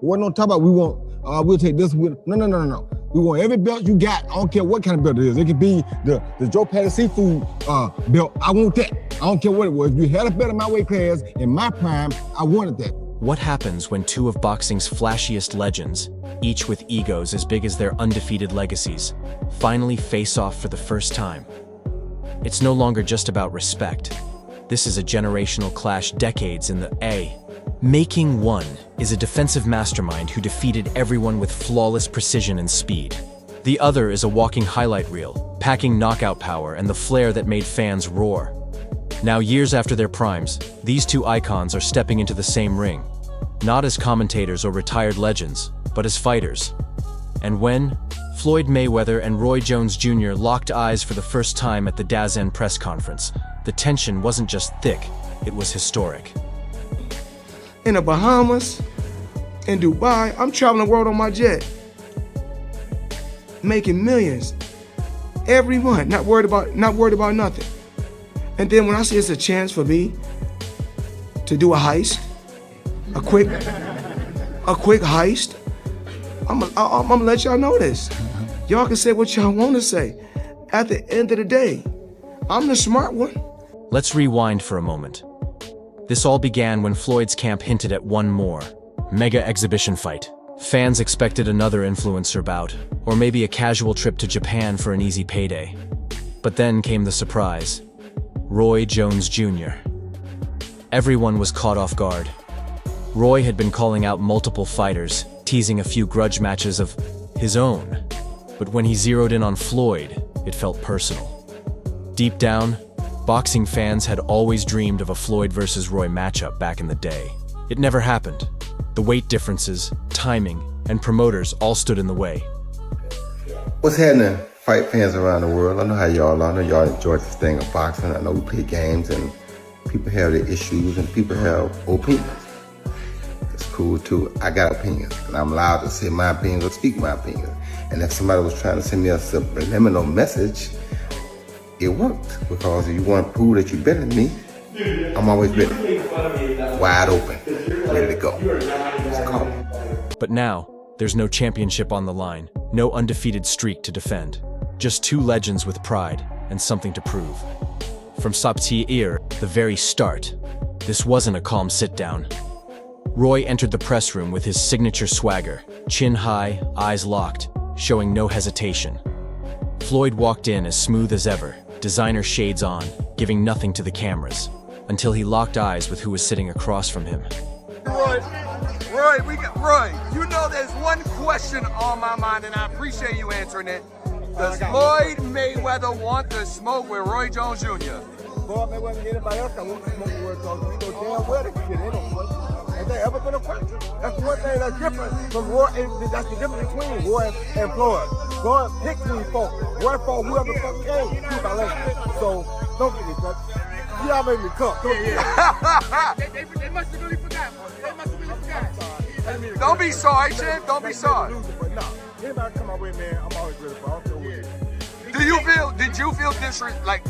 What don't talk about we want, we'll take this with, no. We want every belt you got. I don't care what kind of belt it is. It could be the Joe Patty Seafood belt. I want that. I don't care what it was. If you had a belt in my weight class, in my prime, I wanted that. What happens when two of boxing's flashiest legends, each with egos as big as their undefeated legacies, finally face off for the first time? It's no longer just about respect. This is a generational clash, decades in the A. Making One is a defensive mastermind who defeated everyone with flawless precision and speed. The other is a walking highlight reel, packing knockout power and the flair that made fans roar. Now, years after their primes, these two icons are stepping into the same ring, not as commentators or retired legends, but as fighters. And when Floyd Mayweather and Roy Jones Jr. locked eyes for the first time at the DAZN press conference, the tension wasn't just thick, it was historic. In the Bahamas, in Dubai, I'm traveling the world on my jet, making millions every month, not worried about nothing. And then when I see it's a chance for me to do a heist, a quick heist, I'm gonna let y'all know this. Y'all can say what y'all want to say. At the end of the day, I'm the smart one. Let's rewind for a moment. This all began when Floyd's camp hinted at one more mega exhibition fight. Fans expected another influencer bout, or maybe a casual trip to Japan for an easy payday. But then came the surprise. Roy Jones Jr. Everyone was caught off guard. Roy had been calling out multiple fighters, teasing a few grudge matches of his own. But when he zeroed in on Floyd, it felt personal. Deep down, boxing fans had always dreamed of a Floyd versus Roy matchup back in the day. It never happened. The weight differences, timing, and promoters all stood in the way. What's happening, fight fans around the world? I know how y'all are. I know y'all enjoy this thing of boxing. I know we play games and people have their issues and people have opinions. It's cool too. I got opinions and I'm allowed to say my opinions or speak my opinions. And if somebody was trying to send me a subliminal message, it worked. Because if you want to prove that you're better than me, I'm always ready. Wide open, ready to go. Just call me. But now, there's no championship on the line, no undefeated streak to defend. Just two legends with pride and something to prove. From Saptir, the very start, this wasn't a calm sit-down. Roy entered the press room with his signature swagger, chin high, eyes locked, showing no hesitation. Floyd walked in as smooth as ever, designer shades on, giving nothing to the cameras, until he locked eyes with who was sitting across from him. Roy, you know there's one question on my mind, and I appreciate you answering it. Does Floyd Mayweather want to smoke with Roy Jones Jr.? Floyd Mayweather and anybody else that wants to smoke with Roy Jones, we know damn well they can get in on one. Has there ever been a question? That's one thing that's different from Roy, that's the difference between Roy and Floyd. Floyd picked these folks. Roy fought whoever the fuck came. Keep my language. So, don't get me cut. Y'all made me cook. They must have really forgot. Don't be sorry, Chip. Don't be sorry. But no, anybody come my way, man, I'm always ready for. I don't care what it is. Did you feel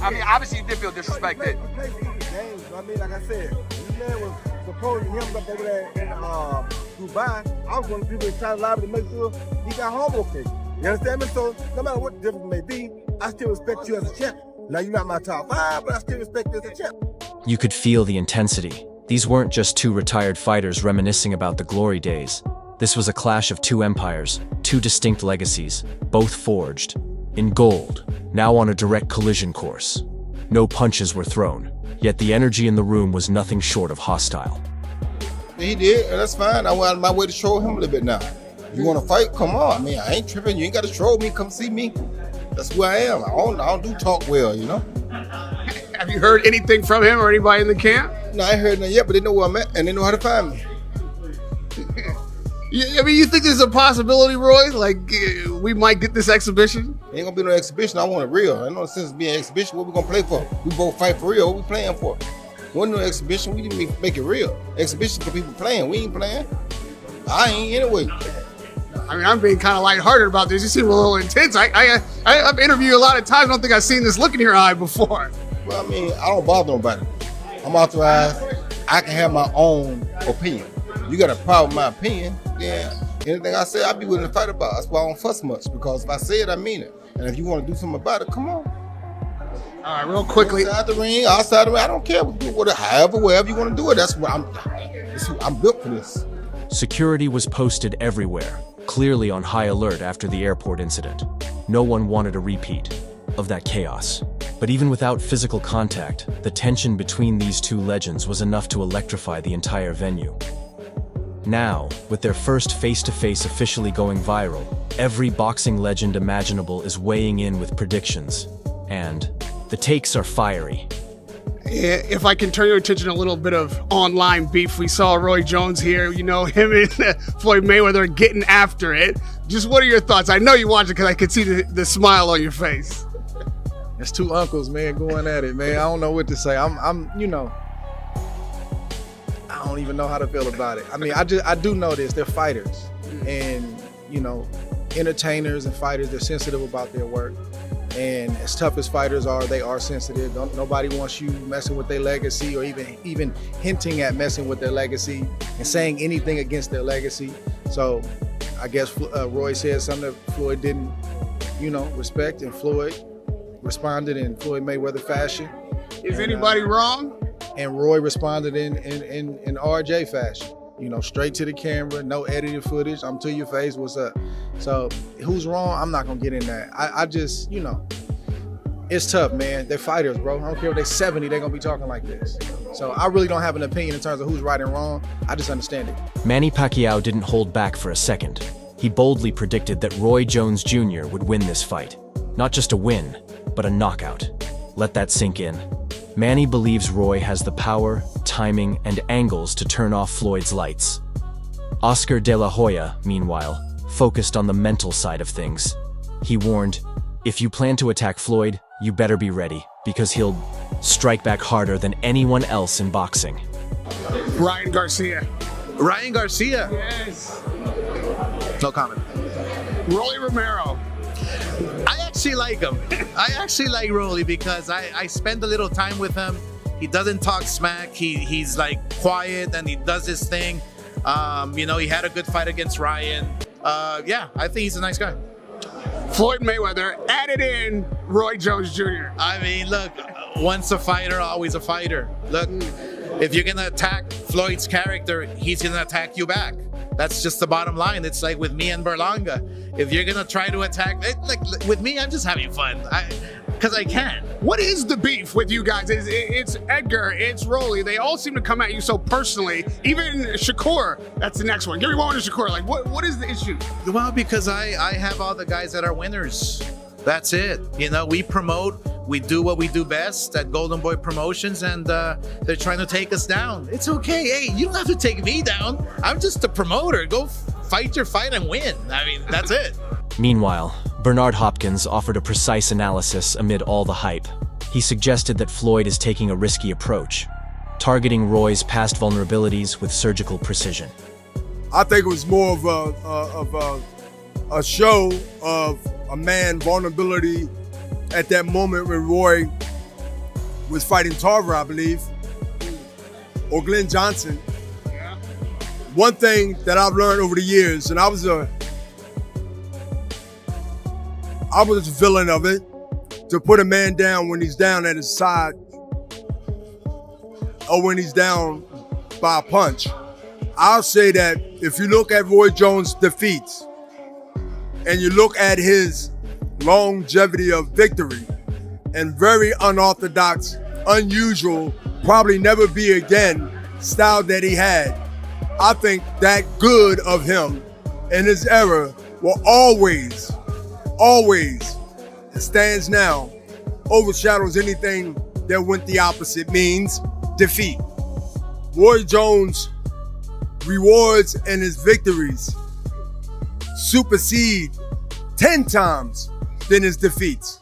I mean, obviously you did feel disrespected. We played easy games. I mean, like I said, this man was supposed to him up over there in Dubai. I was one of the people that tried to lie to make sure he got home okay. You understand me? So no matter what the difference may be, I still respect you as a champion. Now you're not my top 5, but I still respect you as a champion. You could feel the intensity. These weren't just two retired fighters reminiscing about the glory days. This was a clash of two empires, two distinct legacies, both forged in gold, now on a direct collision course. No punches were thrown, yet the energy in the room was nothing short of hostile. He did, and that's fine. I went out of my way to troll him a little bit now. You want to fight? Come on. I mean, I ain't tripping. You ain't got to troll me. Come see me. That's who I am. I don't do talk well, you know? Have you heard anything from him or anybody in the camp? No, I ain't heard nothing yet, but they know where I'm at, and they know how to find me. I mean, you think there's a possibility, Roy? Like, we might get this exhibition? Ain't gonna be no exhibition. I want it real. Ain't no sense being an exhibition. What we gonna play for? We both fight for real. What we playing for? Wasn't no exhibition. We didn't make it real. Exhibition for people playing. We ain't playing. I ain't anyway. I mean, I'm being kind of lighthearted about this. You seem a little intense. I've interviewed you a lot of times. I don't think I've seen this look in your eye before. Well, I mean, I don't bother nobody. I'm authorized. I can have my own opinion. You got a problem with my opinion, then anything I say, I be willing to fight about. That's why I don't fuss much, because if I say it, I mean it. And if you want to do something about it, come on. All right, real quickly. Inside the ring, outside the ring, I don't care. Wherever you want to do it. That's what I'm built for this. Security was posted everywhere, clearly on high alert after the airport incident. No one wanted a repeat of that chaos. But even without physical contact, the tension between these two legends was enough to electrify the entire venue. Now, with their first face-to-face officially going viral, every boxing legend imaginable is weighing in with predictions. And the takes are fiery. If I can turn your attention to a little bit of online beef, we saw Roy Jones here, you know, him and Floyd Mayweather getting after it. Just what are your thoughts? I know you watched it because I could see the smile on your face. It's two uncles, man, going at it, man. I don't know what to say. I'm, you know, I don't even know how to feel about it. I mean, I do know this. They're fighters, and you know, entertainers and fighters. They're sensitive about their work. And as tough as fighters are, they are sensitive. Nobody wants you messing with their legacy, or even hinting at messing with their legacy and saying anything against their legacy. So I guess Roy said something that Floyd didn't, you know, respect, and Floyd responded in Floyd Mayweather fashion. Is anybody wrong? And Roy responded in RJ fashion. You know, straight to the camera, no edited footage. I'm to your face, what's up? So who's wrong? I'm not gonna get in that. I just, you know, it's tough, man. They're fighters, bro. I don't care if they're 70, they're gonna be talking like this. So I really don't have an opinion in terms of who's right and wrong. I just understand it. Manny Pacquiao didn't hold back for a second. He boldly predicted that Roy Jones Jr. would win this fight. Not just a win, but a knockout. Let that sink in. Manny believes Roy has the power, timing, and angles to turn off Floyd's lights. Oscar De La Hoya, meanwhile, focused on the mental side of things. He warned, if you plan to attack Floyd, you better be ready, because he'll strike back harder than anyone else in boxing. Ryan Garcia. Ryan Garcia? Yes. No comment. Rolly Romero. I actually like him. I actually like Rolly because I spend a little time with him. He doesn't talk smack. He's like quiet and he does his thing. You know, he had a good fight against Ryan. Yeah, I think he's a nice guy. Floyd Mayweather added in Roy Jones Jr. I mean, look, once a fighter, always a fighter. Look, if you're gonna attack Floyd's character, he's gonna attack you back. That's just the bottom line. It's like with me and Berlanga. If you're gonna try to attack, like with me, I'm just having fun, because I can. What is the beef with you guys? It's Edgar, it's Rolly. They all seem to come at you so personally. Even Shakur, that's the next one. Give me one to Shakur. Like, what is the issue? Well, because I have all the guys that are winners. That's it. You know, we promote, we do what we do best at Golden Boy Promotions, and they're trying to take us down. It's okay. Hey, you don't have to take me down. I'm just a promoter. Go fight your fight and win. I mean, that's it. Meanwhile, Bernard Hopkins offered a precise analysis amid all the hype. He suggested that Floyd is taking a risky approach, targeting Roy's past vulnerabilities with surgical precision. I think it was more of a show of a man vulnerability at that moment when Roy was fighting Tarver, I believe, or Glenn Johnson. Yeah. One thing that I've learned over the years, and I was a villain of it, to put a man down when he's down at his side or when he's down by a punch. I'll say that if you look at Roy Jones' defeats and you look at his longevity of victory and very unorthodox, unusual, probably never be again style that he had, I think that good of him in his era will always, it stands now, overshadows anything that went the opposite, means defeat. Roy Jones' rewards and his victories supersede 10 times than his defeats.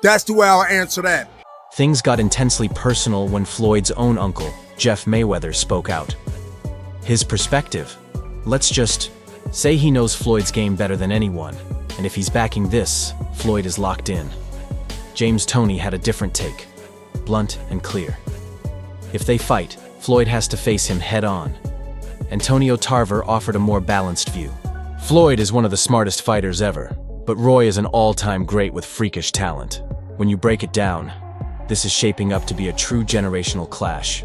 That's the way I'll answer that. Things got intensely personal when Floyd's own uncle, Jeff Mayweather, spoke out. His perspective: let's just say he knows Floyd's game better than anyone, and if he's backing this, Floyd is locked in. James Toney had a different take, blunt and clear. If they fight, Floyd has to face him head on, Antonio Tarver offered a more balanced view. Floyd is one of the smartest fighters ever, but Roy is an all-time great with freakish talent. When you break it down, this is shaping up to be a true generational clash.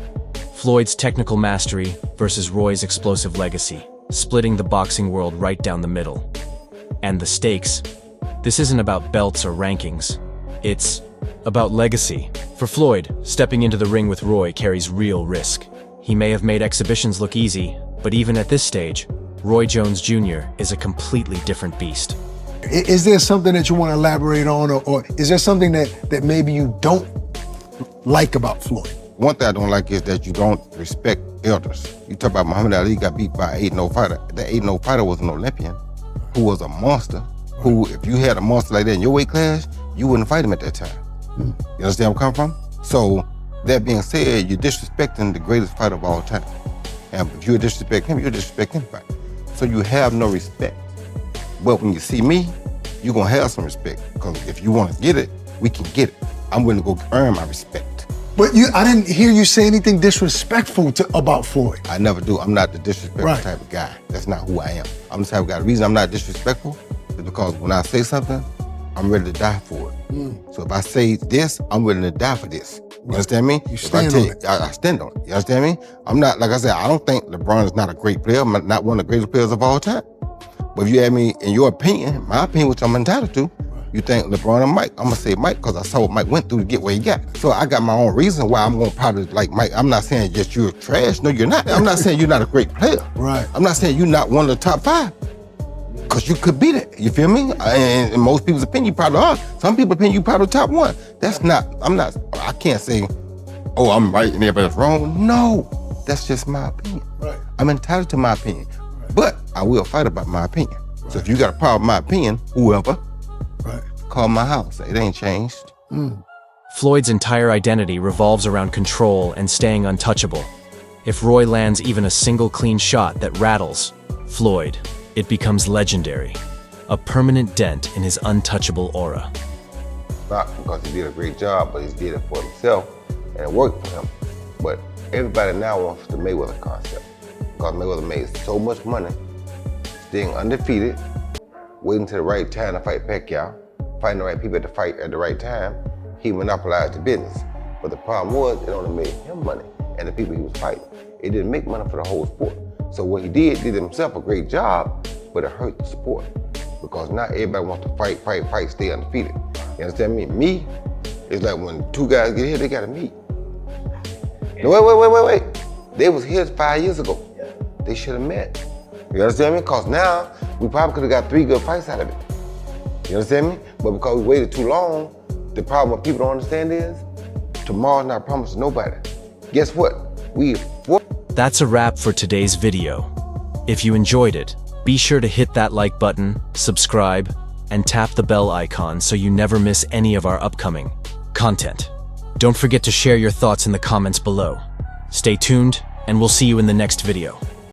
Floyd's technical mastery versus Roy's explosive legacy, splitting the boxing world right down the middle. And the stakes? This isn't about belts or rankings. It's about legacy. For Floyd, stepping into the ring with Roy carries real risk. He may have made exhibitions look easy, but even at this stage, Roy Jones Jr. is a completely different beast. Is there something that you want to elaborate on, or is there something that maybe you don't like about Floyd? One thing I don't like is that you don't respect elders. You talk about Muhammad Ali got beat by an 8-0 fighter. That 8-0 fighter was an Olympian who was a monster, who, if you had a monster like that in your weight class, you wouldn't fight him at that time. You understand where I'm coming from? So, that being said, you're disrespecting the greatest fighter of all time. And if you disrespect him, you disrespect anybody. So you have no respect. But when you see me, you're gonna have some respect. Because if you wanna get it, we can get it. I'm willing to go earn my respect. But I didn't hear you say anything disrespectful about Floyd. I never do. I'm not the disrespectful type of guy. That's not who I am. I'm the type of guy. The reason I'm not disrespectful is because when I say something, I'm ready to die for it. So if I say this, I'm willing to die for this. You understand me? You stand on it. I stand on it. You understand me? I'm not, like I said, I don't think LeBron is not a great player. I'm not one of the greatest players of all time. But if you ask me, in your opinion, my opinion, which I'm entitled to, you think LeBron and Mike, I'm gonna say Mike because I saw what Mike went through to get where he got. So I got my own reason why I'm gonna probably like Mike. I'm not saying just you're trash. No, you're not. I'm not saying you're not a great player. Right. I'm not saying you're not one of the top 5. Because you could be that, you feel me? And in most people's opinion, you probably are. Some people's opinion, you probably top 1. That's not, I can't say, oh, I'm right and everybody's wrong. No, that's just my opinion. Right. I'm entitled to my opinion. But I will fight about my opinion. So if you got a problem with my opinion, whoever, call my house. It ain't changed. Floyd's entire identity revolves around control and staying untouchable. If Roy lands even a single clean shot that rattles Floyd, it becomes legendary, a permanent dent in his untouchable aura. Not because he did a great job, but he did it for himself, and it worked for him. But everybody now wants the Mayweather concept, because Mayweather made so much money, staying undefeated, waiting to the right time to fight Pacquiao, finding the right people to fight at the right time. He monopolized the business. But the problem was, it only made him money, and the people he was fighting. It didn't make money for the whole sport. So what he did himself a great job, but it hurt the sport. Because now everybody wants to fight, stay undefeated. You understand me? Me, it's like when 2 guys get here, they gotta meet. No, wait. They was here 5 years ago. They should have met. You understand me? Because now, we probably could have got 3 good fights out of it. You understand me? But because we waited too long, the problem what people don't understand is, tomorrow's not promised to nobody. Guess what? That's a wrap for today's video. If you enjoyed it, be sure to hit that like button, subscribe, and tap the bell icon so you never miss any of our upcoming content. Don't forget to share your thoughts in the comments below. Stay tuned, and we'll see you in the next video.